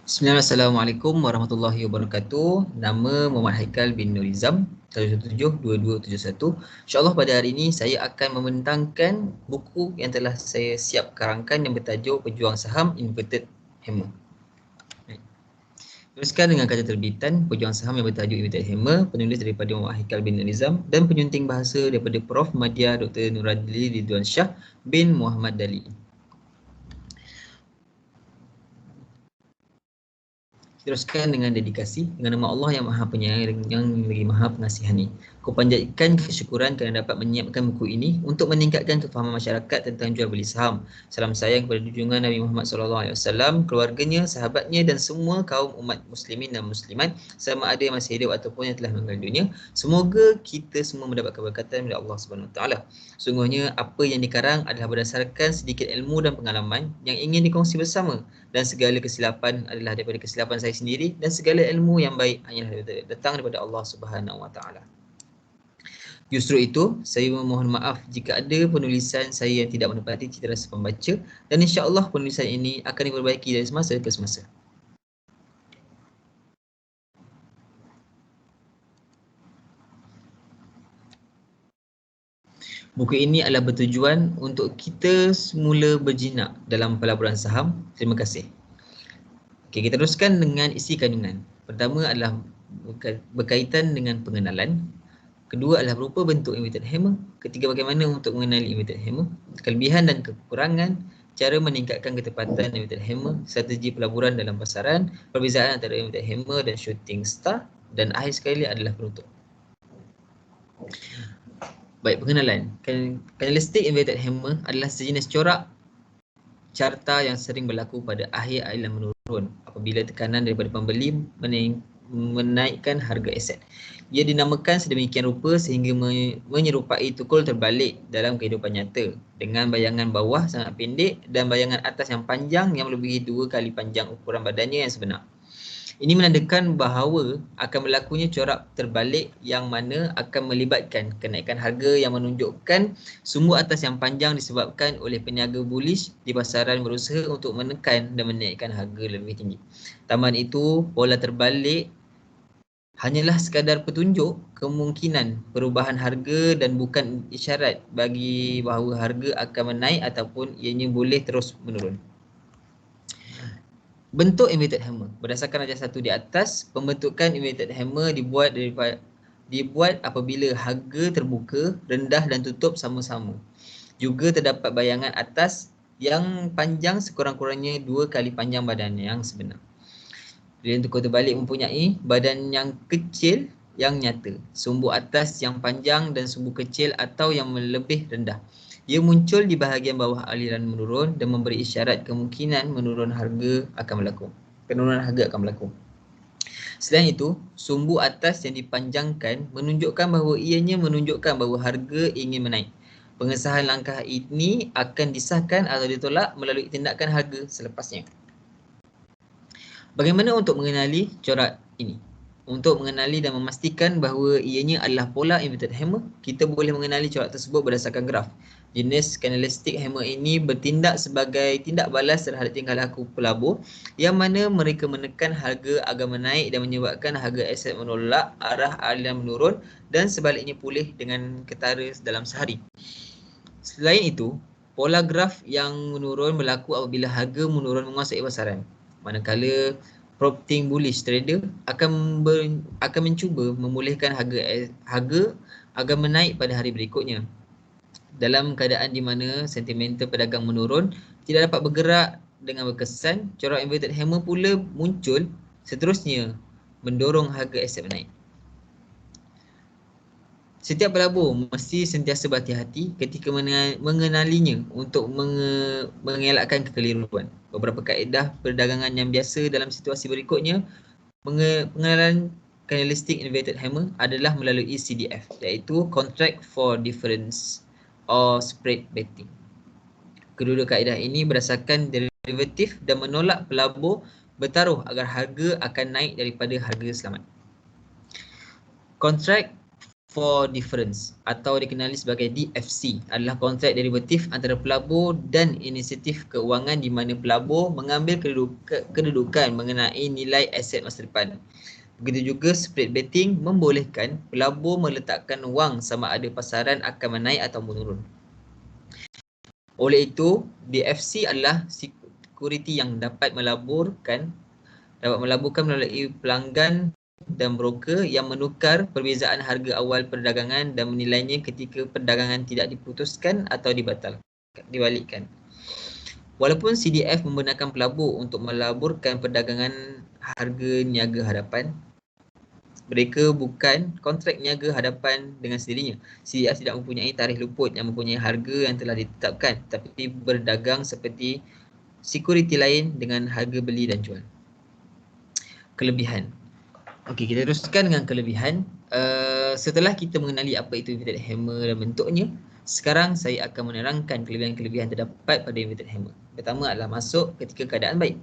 Assalamualaikum warahmatullahi wabarakatuh. Nama Muhammad Haikal bin Nurizam 1172271. InsyaAllah pada hari ini saya akan membentangkan buku yang telah saya siap karangkan yang bertajuk Pejuang Saham Inverted Hammer. Teruskan dengan kata terbitan Pejuang Saham yang bertajuk Inverted Hammer, penulis daripada Muhammad Haikal bin Nurizam dan penyunting bahasa daripada Prof. Madya Dr. Nuradli Ridwan Shah bin Muhammad Dali. Teruskan dengan dedikasi dengan nama Allah yang Maha Penyayang yang lagi Maha Pengasihani. Aku panjatkan kesyukuran kerana dapat menyiapkan buku ini untuk meningkatkan kefahaman masyarakat tentang jual beli saham. Salam sayang kepada junjungan Nabi Muhammad SAW, keluarganya, sahabatnya dan semua kaum umat muslimin dan muslimat sama ada yang masih hidup ataupun yang telah meninggal dunia. Semoga kita semua mendapat keberkatan dari Allah Subhanahu Wa Taala. Sungguhnya apa yang dikarang adalah berdasarkan sedikit ilmu dan pengalaman yang ingin dikongsi bersama, dan segala kesilapan adalah daripada kesilapan saya sendiri dan segala ilmu yang baik hanyalah datang daripada Allah Subhanahu Wa Taala. Justru itu, saya memohon maaf jika ada penulisan saya yang tidak menepati cita rasa pembaca, dan insya-Allah penulisan ini akan diperbaiki dari semasa ke semasa. Buku ini adalah bertujuan untuk kita semula berjinak dalam pelaburan saham. Terima kasih. Okey, kita teruskan dengan isi kandungan. Pertama adalah berkaitan dengan pengenalan. Kedua adalah berupa bentuk inverted hammer. Ketiga, bagaimana untuk mengenali inverted hammer. Kelebihan dan kekurangan, cara meningkatkan ketepatan inverted hammer, strategi pelaburan dalam pasaran, perbezaan antara inverted hammer dan shooting star, dan akhir sekali adalah penutup. Baik, pengenalan. Candlestick inverted hammer adalah sejenis corak carta yang sering berlaku pada akhir ailan menurun apabila tekanan daripada pembeli menaikkan harga aset. Ia dinamakan sedemikian rupa sehingga menyerupai tukul terbalik dalam kehidupan nyata dengan bayangan bawah sangat pendek dan bayangan atas yang panjang yang melebihi 2 kali panjang ukuran badannya yang sebenar. Ini menandakan bahawa akan berlakunya corak terbalik yang mana akan melibatkan kenaikan harga yang menunjukkan sumbu atas yang panjang disebabkan oleh peniaga bullish di pasaran berusaha untuk menekan dan menaikkan harga lebih tinggi. Tambahan itu, pola terbalik hanyalah sekadar petunjuk kemungkinan perubahan harga dan bukan isyarat bagi bahawa harga akan menaik ataupun ianya boleh terus menurun. Bentuk inverted hammer. Berdasarkan rajah satu di atas, pembentukan inverted hammer dibuat apabila harga terbuka, rendah dan tutup sama-sama. Juga terdapat bayangan atas yang panjang sekurang-kurangnya 2 kali panjang badan yang sebenar. Bila tukul terbalik mempunyai badan yang kecil yang nyata, sumbu atas yang panjang dan sumbu kecil atau yang lebih rendah. Ia muncul di bahagian bawah aliran menurun dan memberi isyarat kemungkinan penurunan harga akan berlaku. Selain itu, sumbu atas yang dipanjangkan menunjukkan bahawa ianya menunjukkan bahawa harga ingin menaik. Pengesahan langkah ini akan disahkan atau ditolak melalui tindakan harga selepasnya. Bagaimana untuk mengenali corak ini? Untuk mengenali dan memastikan bahawa ianya adalah pola inverted hammer, kita boleh mengenali corak tersebut berdasarkan graf. Jenis candlestick hammer ini bertindak sebagai tindak balas terhadap tingkah laku pelabur yang mana mereka menekan harga agar menaik dan menyebabkan harga aset menolak arah aliran menurun dan sebaliknya pulih dengan ketara dalam sehari. Selain itu, pola graf yang menurun berlaku apabila harga menurun menguasai pasaran. Manakala prompting bullish trader akan mencuba memulihkan harga agar menaik pada hari berikutnya. Dalam keadaan di mana sentimental pedagang menurun, tidak dapat bergerak dengan berkesan, corak inverted hammer pula muncul seterusnya mendorong harga aset menaik. Setiap pelabur mesti sentiasa berhati-hati ketika mengenalinya untuk mengelakkan kekeliruan. Beberapa kaedah perdagangan yang biasa dalam situasi berikutnya, pengenalan candlestick inverted hammer adalah melalui CDF, iaitu Contract for Difference or Spread Betting. Kedua-dua kaedah ini berdasarkan derivatif dan menolak pelabur bertaruh agar harga akan naik daripada harga selamat. Contract for difference atau dikenali sebagai DFC adalah kontrak derivatif antara pelabur dan inisiatif keuangan di mana pelabur mengambil kedudukan mengenai nilai aset masa depan. Begitu juga spread betting membolehkan pelabur meletakkan wang sama ada pasaran akan menaik atau menurun. Oleh itu, DFC adalah security yang dapat melaburkan melalui pelanggan dan broker yang menukar perbezaan harga awal perdagangan dan menilainya ketika perdagangan tidak diputuskan atau dibalikkan. Walaupun CDF membenarkan pelabur untuk melaburkan perdagangan harga niaga hadapan, mereka bukan kontrak niaga hadapan dengan sendirinya. CDF tidak mempunyai tarikh luput yang mempunyai harga yang telah ditetapkan, tapi berdagang seperti security lain dengan harga beli dan jual. Kelebihan. Okey, kita teruskan dengan kelebihan. Setelah kita mengenali apa itu inverted hammer dan bentuknya, sekarang saya akan menerangkan kelebihan-kelebihan terdapat pada inverted hammer. Pertama adalah masuk ketika keadaan baik.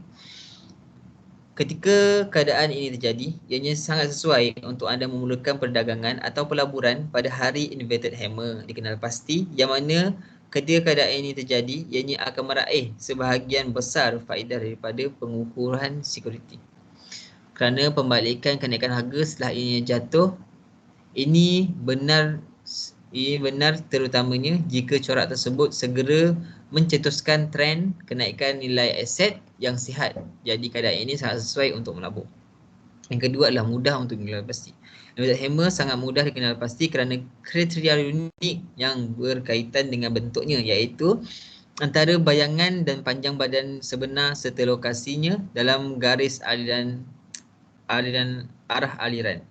Ketika keadaan ini terjadi, ianya sangat sesuai untuk anda memulakan perdagangan atau pelaburan pada hari inverted hammer dikenal pasti, yang mana ketika keadaan ini terjadi, ianya akan meraih sebahagian besar faedah daripada pengukuran security. Kerana pembalikan kenaikan harga setelah ini jatuh, ini benar terutamanya jika corak tersebut segera mencetuskan trend kenaikan nilai aset yang sihat. Jadi keadaan ini sangat sesuai untuk melabur. Yang kedua adalah mudah untuk dikenal pasti. Inverted hammer sangat mudah dikenal pasti kerana kriteria unik yang berkaitan dengan bentuknya, iaitu antara bayangan dan panjang badan sebenar serta lokasinya dalam garis arah aliran.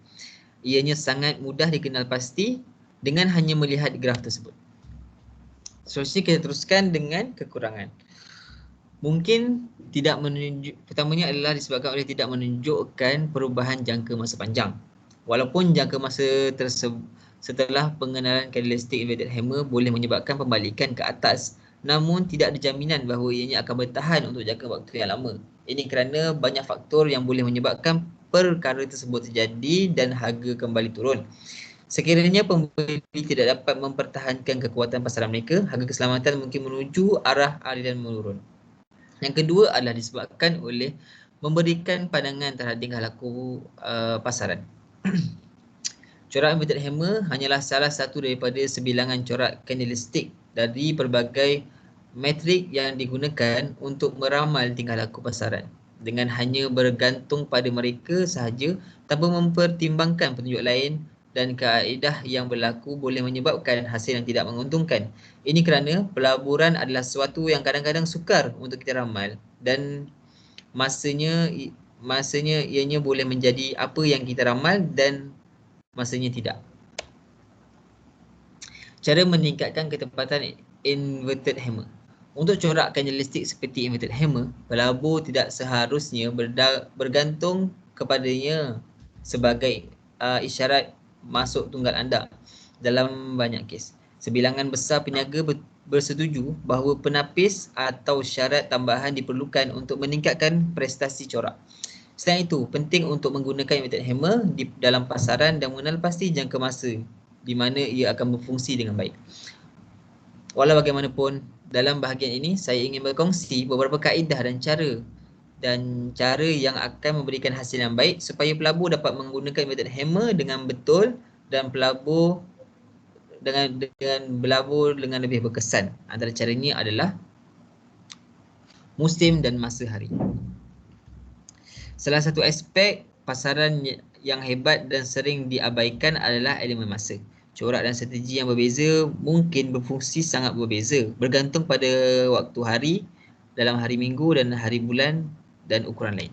Ianya sangat mudah dikenal pasti dengan hanya melihat graf tersebut. Seterusnya kita teruskan dengan kekurangan. Mungkin pertamanya adalah disebabkan oleh tidak menunjukkan perubahan jangka masa panjang. Walaupun jangka masa setelah pengenalan candlestick inverted hammer boleh menyebabkan pembalikan ke atas, namun tidak ada jaminan bahawa ianya akan bertahan untuk jangka waktu yang lama. Ini kerana banyak faktor yang boleh menyebabkan perkara tersebut terjadi dan harga kembali turun. Sekiranya pembeli tidak dapat mempertahankan kekuatan pasaran mereka, harga keselamatan mungkin menuju arah aliran menurun. Yang kedua adalah disebabkan oleh memberikan pandangan terhadap tingkah laku pasaran. Corak inverted hammer hanyalah salah satu daripada sebilangan corak candlestick dari pelbagai metrik yang digunakan untuk meramal tingkah laku pasaran, dengan hanya bergantung pada mereka sahaja tanpa mempertimbangkan petunjuk lain, dan kaedah yang berlaku boleh menyebabkan hasil yang tidak menguntungkan. Ini kerana pelaburan adalah sesuatu yang kadang-kadang sukar untuk kita ramal dan masanya ianya boleh menjadi apa yang kita ramal dan masanya tidak. Cara meningkatkan ketepatan inverted hammer. Untuk corak candlestick seperti inverted hammer, pelabur tidak seharusnya bergantung kepadanya sebagai isyarat masuk tunggal anda. Dalam banyak kes, sebilangan besar peniaga bersetuju bahawa penapis atau syarat tambahan diperlukan untuk meningkatkan prestasi corak. Selain itu, penting untuk menggunakan inverted hammer di dalam pasaran dan mengenal pasti jangka masa di mana ia akan berfungsi dengan baik. Walau bagaimanapun, dalam bahagian ini saya ingin berkongsi beberapa kaedah dan cara yang akan memberikan hasil yang baik supaya pelabur dapat menggunakan inverted hammer dengan betul dan pelabur dengan berlabur dengan lebih berkesan. Antara caranya adalah musim dan masa hari. Salah satu aspek pasaran yang hebat dan sering diabaikan adalah elemen masa. Corak dan strategi yang berbeza mungkin berfungsi sangat berbeza bergantung pada waktu hari, dalam hari minggu dan hari bulan dan ukuran lain.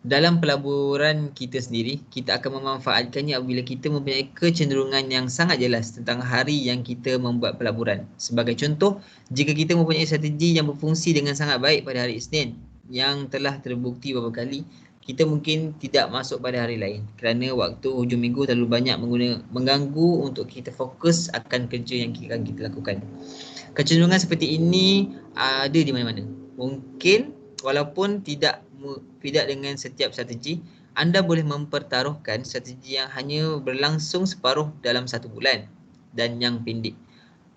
Dalam pelaburan kita sendiri, kita akan memanfaatkannya apabila kita mempunyai kecenderungan yang sangat jelas tentang hari yang kita membuat pelaburan. Sebagai contoh, jika kita mempunyai strategi yang berfungsi dengan sangat baik pada hari Isnin yang telah terbukti beberapa kali, kita mungkin tidak masuk pada hari lain kerana waktu hujung minggu terlalu banyak mengganggu untuk kita fokus akan kerja yang akan kita lakukan. Kecenderungan seperti ini ada di mana-mana. Mungkin walaupun tidak dengan setiap strategi, anda boleh mempertaruhkan strategi yang hanya berlangsung separuh dalam 1 bulan dan yang pendek,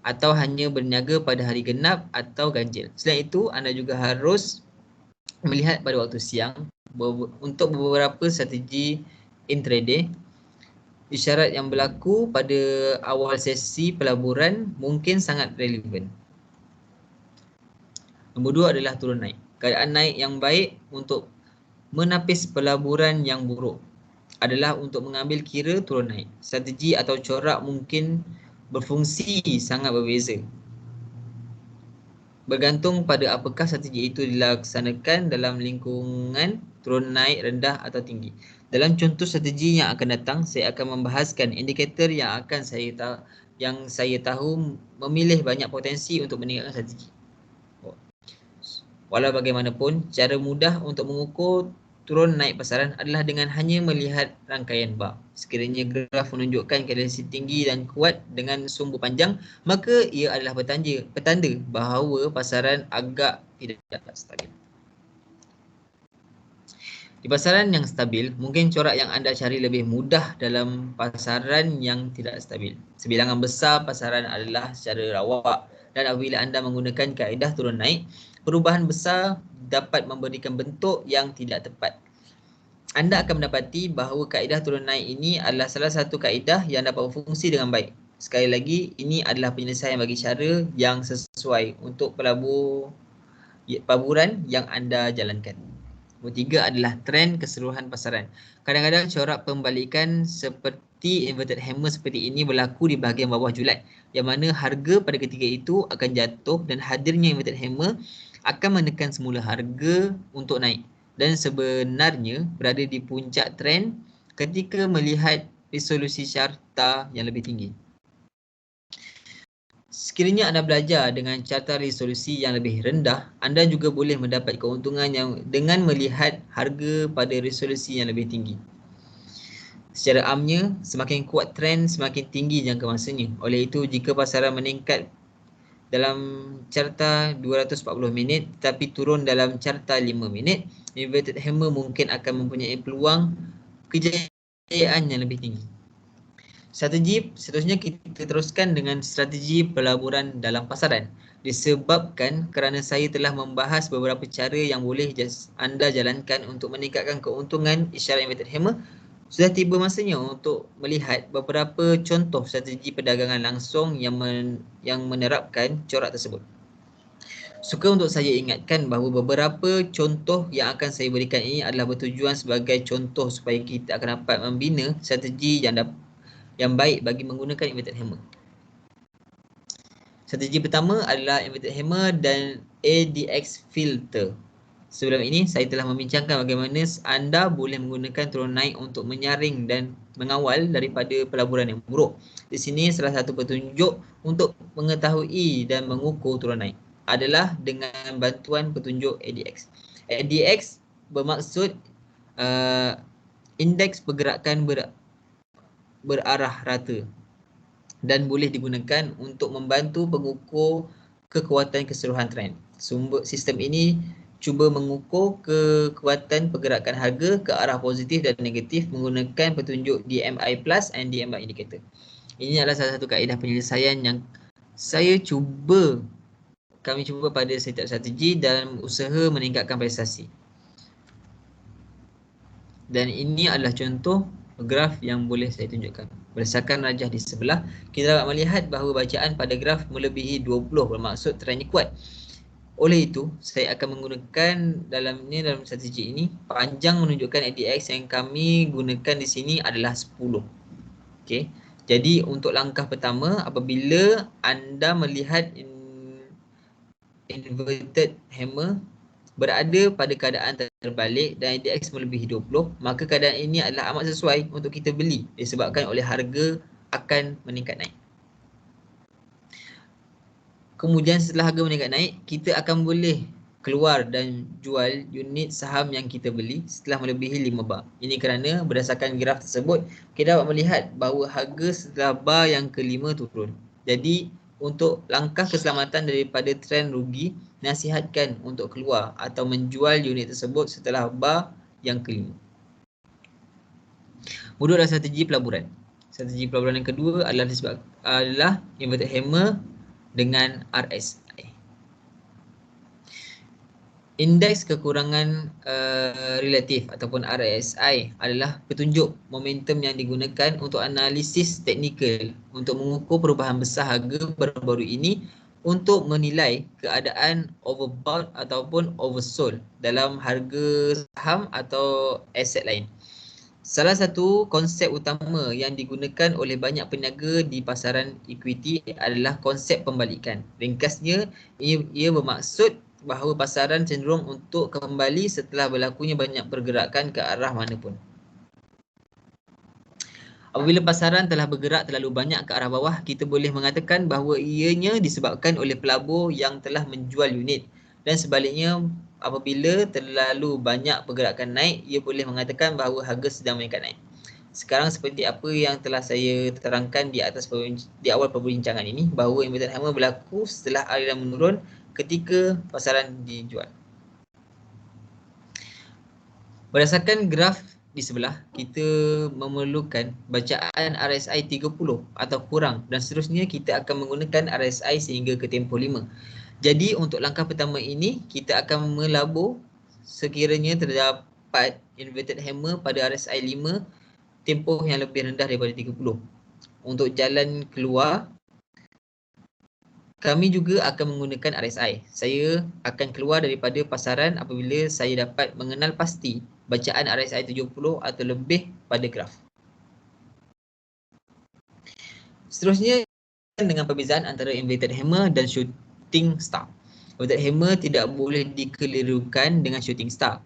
atau hanya berniaga pada hari genap atau ganjil. Selain itu, anda juga harus melihat pada waktu siang untuk beberapa strategi intraday. Isyarat yang berlaku pada awal sesi pelaburan mungkin sangat relevan. Nombor 2 adalah turun naik. Keadaan naik yang baik untuk menapis pelaburan yang buruk adalah untuk mengambil kira turun naik. Strategi atau corak mungkin berfungsi sangat berbeza, bergantung pada apakah strategi itu dilaksanakan dalam lingkungan turun naik, rendah atau tinggi. Dalam contoh strategi yang akan datang, saya akan membahaskan indikator yang saya tahu memilih banyak potensi untuk meningkatkan strategi. Walau bagaimanapun, cara mudah untuk mengukur turun naik pasaran adalah dengan hanya melihat rangkaian bar. Sekiranya graf menunjukkan korelasi tinggi dan kuat dengan sumbu panjang, maka ia adalah petanda bahawa pasaran agak tidak stabil. Di pasaran yang stabil, mungkin corak yang anda cari lebih mudah dalam pasaran yang tidak stabil. Sebilangan besar pasaran adalah secara rawak, dan apabila anda menggunakan kaedah turun naik, perubahan besar dapat memberikan bentuk yang tidak tepat. Anda akan mendapati bahawa kaedah turun naik ini adalah salah satu kaedah yang dapat berfungsi dengan baik. Sekali lagi, ini adalah penyelesaian bagi cara yang sesuai untuk pelaburan yang anda jalankan. Nombor 3 adalah trend keseluruhan pasaran. Kadang-kadang corak pembalikan seperti inverted hammer seperti ini berlaku di bahagian bawah julat, yang mana harga pada ketika itu akan jatuh dan hadirnya inverted hammer akan menekan semula harga untuk naik, dan sebenarnya berada di puncak trend ketika melihat resolusi carta yang lebih tinggi. Sekiranya anda belajar dengan carta resolusi yang lebih rendah, anda juga boleh mendapat keuntungan yang dengan melihat harga pada resolusi yang lebih tinggi. Secara amnya, semakin kuat trend, semakin tinggi jangka masanya. Oleh itu, jika pasaran meningkat dalam carta 240 minit tetapi turun dalam carta 5 minit, inverted hammer mungkin akan mempunyai peluang kejayaan yang lebih tinggi. Strategi seterusnya kita teruskan dengan strategi pelaburan dalam pasaran. Disebabkan kerana saya telah membahas beberapa cara yang boleh anda jalankan untuk meningkatkan keuntungan isyarat inverted hammer, sudah tiba masanya untuk melihat beberapa contoh strategi perdagangan langsung yang menerapkan corak tersebut. Suka untuk saya ingatkan bahawa beberapa contoh yang akan saya berikan ini adalah bertujuan sebagai contoh supaya kita akan dapat membina strategi yang baik bagi menggunakan inverted hammer. Strategi pertama adalah inverted hammer dan ADX filter. Sebelum ini, saya telah membincangkan bagaimana anda boleh menggunakan turun naik untuk menyaring dan mengawal daripada pelaburan yang buruk. Di sini, salah satu petunjuk untuk mengetahui dan mengukur turun naik adalah dengan bantuan petunjuk ADX. ADX bermaksud indeks pergerakan berarah rata dan boleh digunakan untuk membantu mengukur kekuatan keseluruhan trend. Sistem ini cuba mengukur kekuatan pergerakan harga ke arah positif dan negatif menggunakan petunjuk DMI plus and DMI indicator. Ini adalah salah satu kaedah penyelesaian yang kami cuba pada setiap strategi dalam usaha meningkatkan prestasi. Dan ini adalah contoh graf yang boleh saya tunjukkan. Berdasarkan rajah di sebelah, kita dapat melihat bahawa bacaan pada graf melebihi 20 bermaksud trend kuat. Oleh itu, saya akan menggunakan dalam strategi ini, panjang menunjukkan ADX yang kami gunakan di sini adalah 10. Okey. Jadi untuk langkah pertama, apabila anda melihat inverted hammer berada pada keadaan terbalik dan ADX melebihi 20, maka keadaan ini adalah amat sesuai untuk kita beli disebabkan oleh harga akan meningkat naik. Kemudian setelah harga meningkat naik, kita akan boleh keluar dan jual unit saham yang kita beli setelah melebihi 5 bar. Ini kerana berdasarkan graf tersebut, kita dapat melihat bahawa harga setelah bar yang kelima turun. Jadi, untuk langkah keselamatan daripada trend rugi, nasihatkan untuk keluar atau menjual unit tersebut setelah bar yang kelima. Bodoh adalah strategi pelaburan. Strategi pelaburan yang kedua adalah inverted hammer dengan RSI. Indeks kekurangan relatif ataupun RSI adalah petunjuk momentum yang digunakan untuk analisis teknikal untuk mengukur perubahan besar harga baru-baru ini untuk menilai keadaan overbought ataupun oversold dalam harga saham atau aset lain. Salah satu konsep utama yang digunakan oleh banyak peniaga di pasaran equity adalah konsep pembalikan. Ringkasnya, ia bermaksud bahawa pasaran cenderung untuk kembali setelah berlakunya banyak pergerakan ke arah mana pun. Apabila pasaran telah bergerak terlalu banyak ke arah bawah, kita boleh mengatakan bahawa ianya disebabkan oleh pelabur yang telah menjual unit. Dan sebaliknya, apabila terlalu banyak pergerakan naik, ia boleh mengatakan bahawa harga sedang meningkat naik. Sekarang seperti apa yang telah saya terangkan di awal perbincangan ini, bahawa inverted hammer berlaku setelah aliran menurun ketika pasaran dijual. Berdasarkan graf di sebelah, kita memerlukan bacaan RSI 30 atau kurang dan seterusnya kita akan menggunakan RSI sehingga ke tempoh 5. Jadi untuk langkah pertama ini, kita akan melabur sekiranya terdapat inverted hammer pada RSI 5 tempoh yang lebih rendah daripada 30. Untuk jalan keluar, kami juga akan menggunakan RSI. Saya akan keluar daripada pasaran apabila saya dapat mengenal pasti bacaan RSI 70 atau lebih pada graf. Seterusnya dengan perbezaan antara inverted hammer dan shooting star. Inverted hammer tidak boleh dikelirukan dengan shooting star.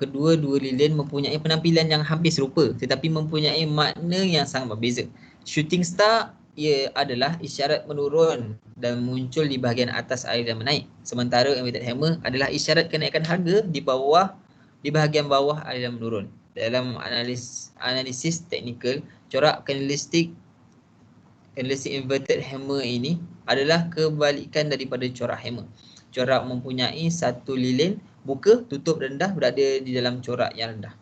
Kedua-dua lilin mempunyai penampilan yang hampir serupa tetapi mempunyai makna yang sangat berbeza. Shooting star ia adalah isyarat menurun dan muncul di bahagian atas aliran menaik. Sementara inverted hammer adalah isyarat kenaikan harga di bahagian bawah aliran menurun. Dalam analisis teknikal, corak candlestick inverted hammer ini adalah kebalikan daripada corak hammer. Corak mempunyai satu lilin buka, tutup rendah berada di dalam corak yang rendah.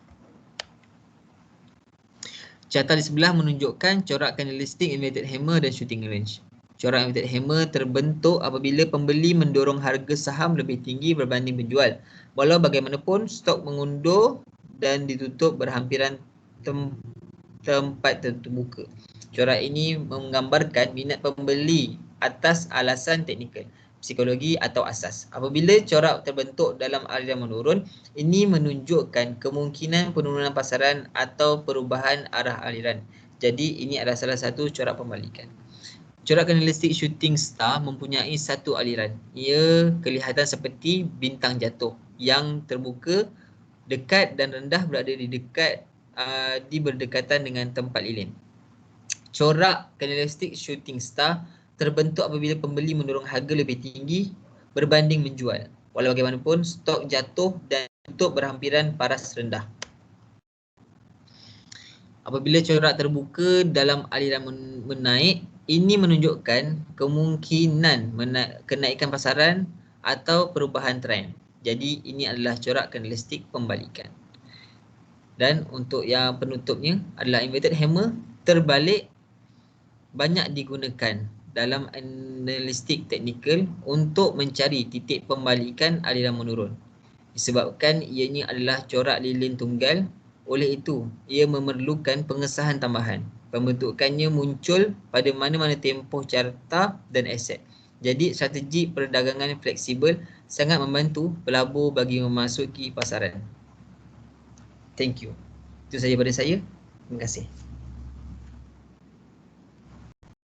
Carta di sebelah menunjukkan corak candlestick inverted hammer dan shooting range. Corak inverted hammer terbentuk apabila pembeli mendorong harga saham lebih tinggi berbanding penjual. Walau bagaimanapun, stok mengundur dan ditutup berhampiran tempat terbuka. Corak ini menggambarkan minat pembeli atas alasan teknikal, psikologi atau asas. Apabila corak terbentuk dalam aliran menurun, ini menunjukkan kemungkinan penurunan pasaran atau perubahan arah aliran. Jadi ini adalah salah satu corak pembalikan. Corak candlestick shooting star mempunyai satu aliran. Ia kelihatan seperti bintang jatuh yang terbuka, dekat dan rendah berada di berdekatan dengan tempat lilin. Corak candlestick shooting star terbentuk apabila pembeli mendorong harga lebih tinggi berbanding menjual. Walau bagaimanapun, stok jatuh dan tutup berhampiran paras rendah. Apabila corak terbuka dalam aliran menaik, ini menunjukkan kemungkinan kenaikan pasaran atau perubahan trend. Jadi ini adalah corak candlestick pembalikan. Dan untuk yang penutupnya adalah inverted hammer terbalik banyak digunakan dalam analitik teknikal untuk mencari titik pembalikan aliran menurun. Disebabkan ianya adalah corak lilin tunggal, oleh itu ia memerlukan pengesahan tambahan. Pembentukannya muncul pada mana-mana tempoh carta dan aset. Jadi strategi perdagangan fleksibel sangat membantu pelabur bagi memasuki pasaran. Thank you. Itu saja pada saya. Terima kasih.